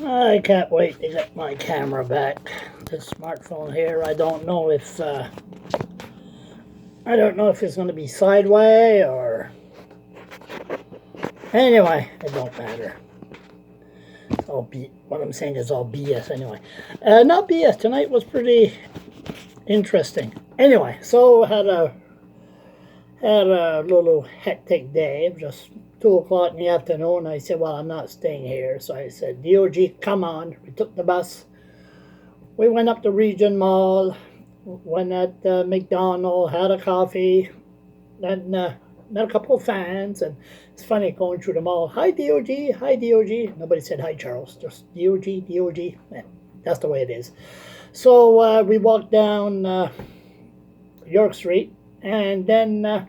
I can't wait to get my camera back. This smartphone here, I don't know if it's going to be sideways or anyway. It don't matter. What I'm saying is all BS anyway. Not BS. Tonight was pretty interesting. Anyway, so had a little hectic day. Just 2 o'clock in the afternoon. I said, well, I'm not staying here. So I said, Deogy, come on. We took the bus. We went up to Region Mall, went at McDonald's, had a coffee, then met a couple of fans, and it's funny going through the mall. Hi, Deogy. Hi, Deogy. Nobody said hi, Charles. Just Deogy, Deogy. Man, that's the way it is. So we walked down York Street, and then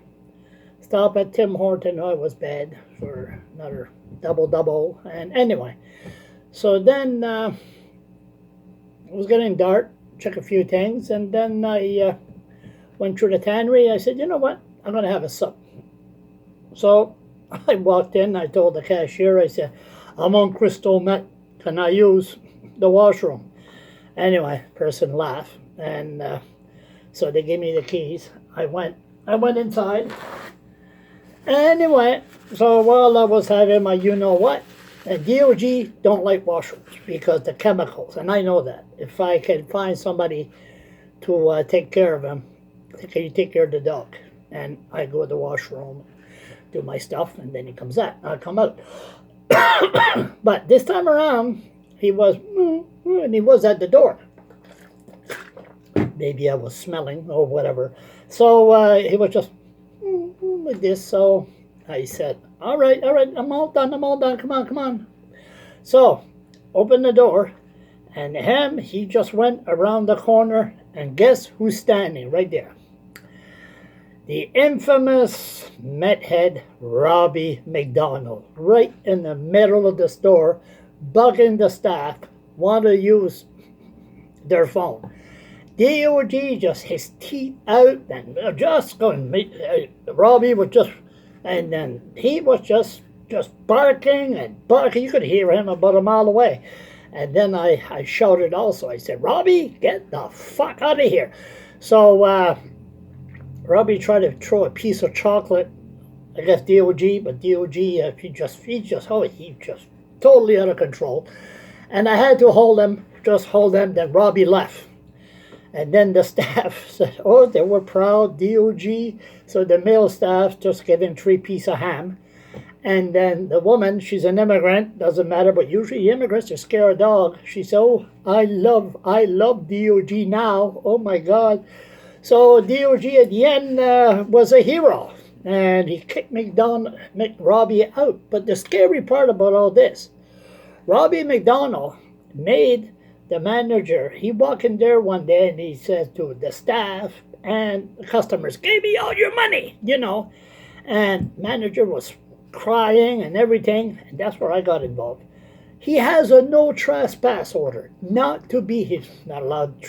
stop at Tim Horton. Oh, it was bad for another double. And anyway, so then it was getting dark, check a few things, and then I went through the tannery. I said, you know what? I'm going to have a sup. So I walked in. I told the cashier, I said, I'm on crystal meth. Can I use the washroom? Anyway, person laughed, and so they gave me the keys. I went inside. Anyway, so while I was having my you-know-what, DOG don't like washrooms because the chemicals, and I know that. If I can find somebody to take care of him, can you take care of the dog? And I go to the washroom, do my stuff, and then he comes out. I come out. But this time around, he was at the door. Maybe I was smelling or whatever. So he was just like this. So I said, all right, I'm all done, come on. So open the door, and he just went around the corner, and guess who's standing right there? The infamous methead Robbie McDonald, right in the middle of the store, bugging the staff, want to use their phone. DOG just his teeth out and just going. Robbie was just, and then he was just barking and barking. You could hear him about a mile away. And then I shouted also. I said, Robbie, get the fuck out of here. So Robbie tried to throw a piece of chocolate, I guess DOG, but DOG he just totally out of control. And I had to hold him. Then Robbie left. And then the staff said, oh, they were proud, DOG. So the male staff just gave him 3 pieces of ham. And then the woman, she's an immigrant, doesn't matter, but usually immigrants are scared of dogs. She said, oh, I love DOG now. Oh, my God. So DOG at the end was a hero. And he kicked Robbie out. But the scary part about all this, Robbie McDonald made the manager, he walked in there one day and he said to the staff and the customers, give me all your money, And manager was crying and everything, and that's where I got involved. He has a no trespass order, he's not allowed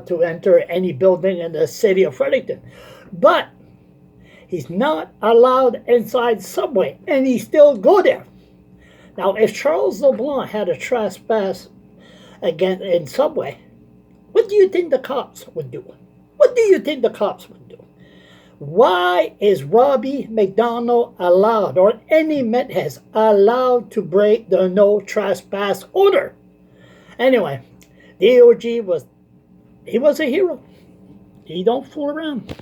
to enter any building in the city of Fredericton. But he's not allowed inside Subway, and he still go there. Now, if Charles LeBlanc had a trespass again in Subway, what do you think the cops would do? Why is Robbie McDonald allowed, or any Methead allowed to break the no trespass order? Anyway, DOG was a hero. He don't fool around.